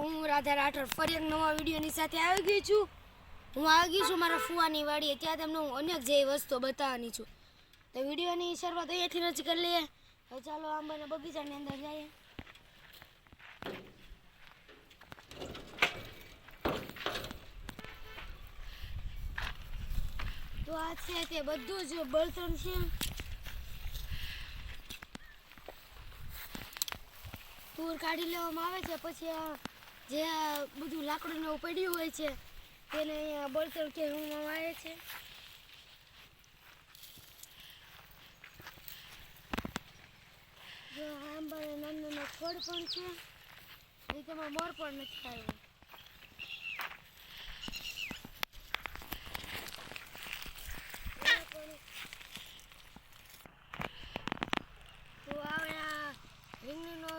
હું રાધા રાઠોડ ફરી એક નવા વિડીયોની સાથે આવી ગઈ છું. હું આવી ગઈ છું મારા ફુવાની વાડીએ. ત્યાં તમને હું અનેક જેવી વસ્તુઓ બતાવવાની છું. તો વિડીયોની શરૂઆત અહીંયાથી જ કરી લઈએ. હવે ચાલો આંબાના બગીચાની અંદર જઈએ. તો આ છે તે બધું જ બળતણ છે. તૂર કાઢી લેવામાં આવે છે, પછી જે બધું લાકડું પડ્યું હોય છે તેને અહીંયા બળતણ કહેવામાં આવે છે. જો આંબાના નાના નાના ફળ પણ છે. એ તેમાં મોર પણ નથી આવ્યો. તો આ રીંગણીનો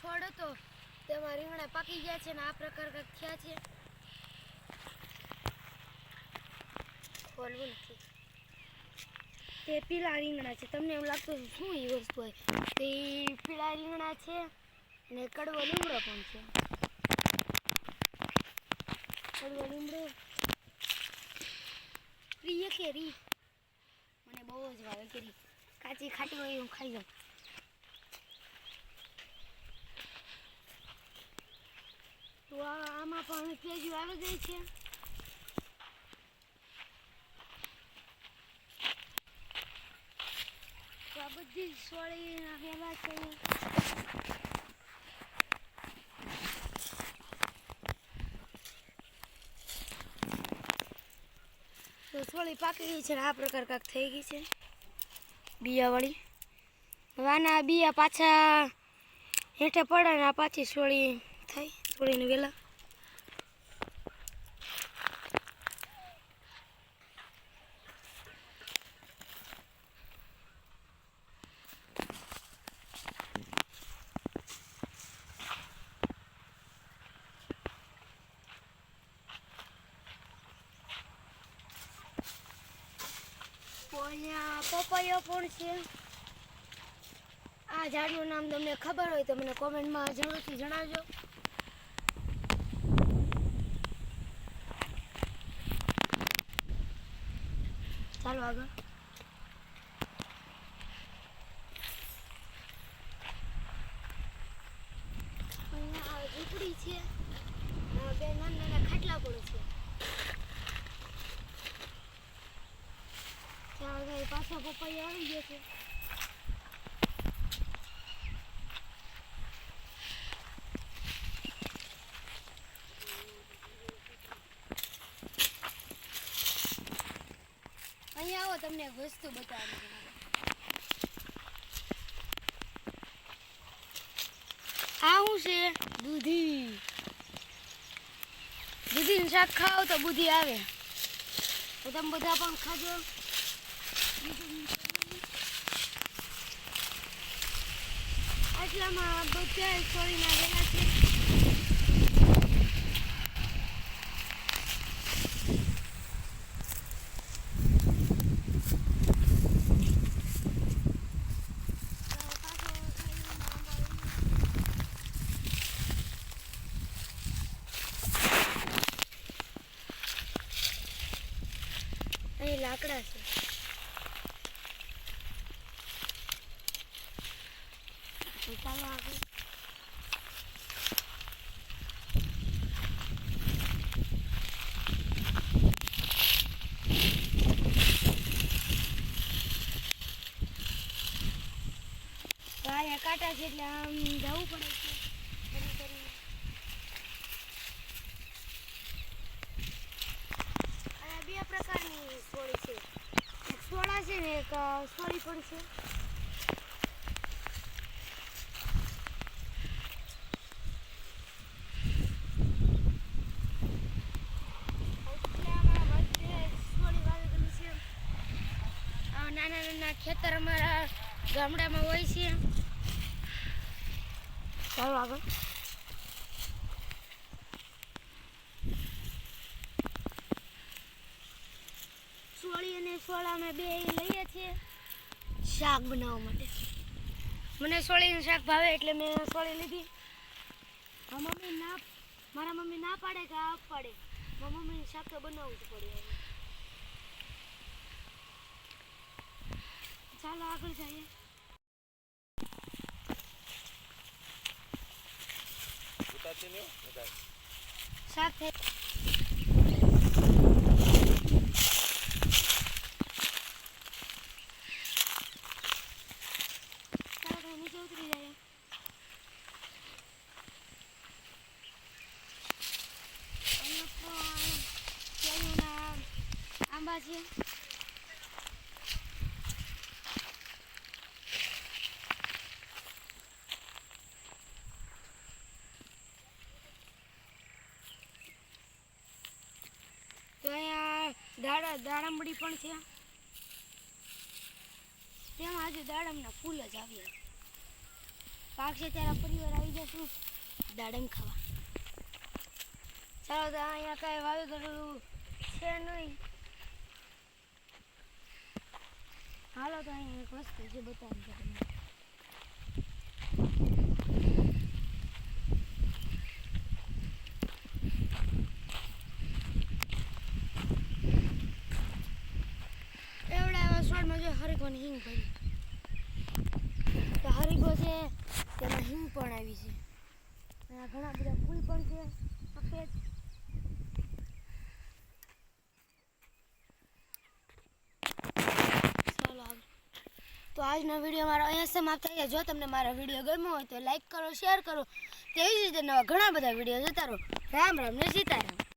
છોડ હતો, તેમાં રીંગણા પાકી ગયા છે ને આ પ્રકાર કંઈક થયા છે. બોલવું નથી. તે પીળા રીંગણા છે. તમને એવું લાગતું શું એ વસ્તુ હોય? તે પીળા રીંગણા છે અને કડવો લીમડો પણ છે. કડવો લીમડો પ્રિય કેરી મને બહુ જ ભાવે. કેરી કાચી ખાટી હોય હું ખાઈ જાઉં. તો આમાં પણ કેરીઓ આવી ગઈ છે. તો આ બધી સોળી વેલા છે. તો સોળી પાકી ગઈ છે ને આ પ્રકાર કાંક થઈ ગઈ છે બિયાવાળી. હવે આના બિયા પાછા હેઠે પડે ને આ પાછી સોળી થાય. સોળીને વેલા અહીંયા પપૈયો પણ છે. આ ઝાડનું નામ તમને ખબર હોય તો મને કોમેન્ટમાં જરૂરથી જણાવજો. ચાલો આગળ. અહીંયા ઝૂંપડી છે. બે નાના નાના ખાટલા પણ છે. ત્યાં પાછા પપૈયા આવી ગયા છે. અહીંયા આવો, તમને એક વસ્તુ બતાવવાની. આ શું છે? દૂધી. દૂધીનું શાક ખાઓ તો બુદ્ધિ આવે. તો તમે બધા પણ ખાજો. આટલામાં બધા સોળીના વેલા છે. અહીં લાકડા છે. ચાલો આગળ. અહીંયા કાંટા છે એટલે આમ જવું પડે છે. અહીંયા બે પ્રકારની સોળી છે. એક સોળા છે ને એક સોળી પણ છે. નાના નાના ખેતર અમારા ગામડામાં હોય છે. ચાલો આગળ. સોળી અને સોળા અમે બે લઈએ છીએ શાક બનાવવા માટે. મને સોળીનું શાક ભાવે એટલે મેં સોળી લીધી. મમ્મી મારા મમ્મી ના પાડે કે આ પાડે, મારા મમ્મીને શાક તો બનાવવું જ પડે હવે. ચાલો આગળ જઈએ. શાક થઈ ચાલો નીચે ઉતરી જાય. કેરીના આંબા છે. તો અહીંયા દાડમડી પણ છે. તેમાં આજે દાડમના ફૂલ જ આવ્યા. પાકશે ત્યારે પરિવાર આવી જશું દાડમ ખાવા. ચાલો તો અહીંયા કાંઈ વાવી કરેલું છે નહીં. હાલો તો અહીંયા એક વસ્તુ છે બતાવી તમને. હરીગોની હિંગ ભરી તો હરીગો છે તેમાં હિંગ પણ આવી છે. અહીંયા ઘણા બધા ફૂલ પણ છે સફેદ. ચાલો તો આજનો વિડીયો મારો અહીંયા સમાપ્ત થઈ જાય. જો તમને મારો વિડીયો ગમ્યો હોય તો લાઈક કરો, શેર કરો. તેવી જ રીતે નવા ઘણા બધા વિડીયો જોતા રહો. રામ રામ ને સીતારામ.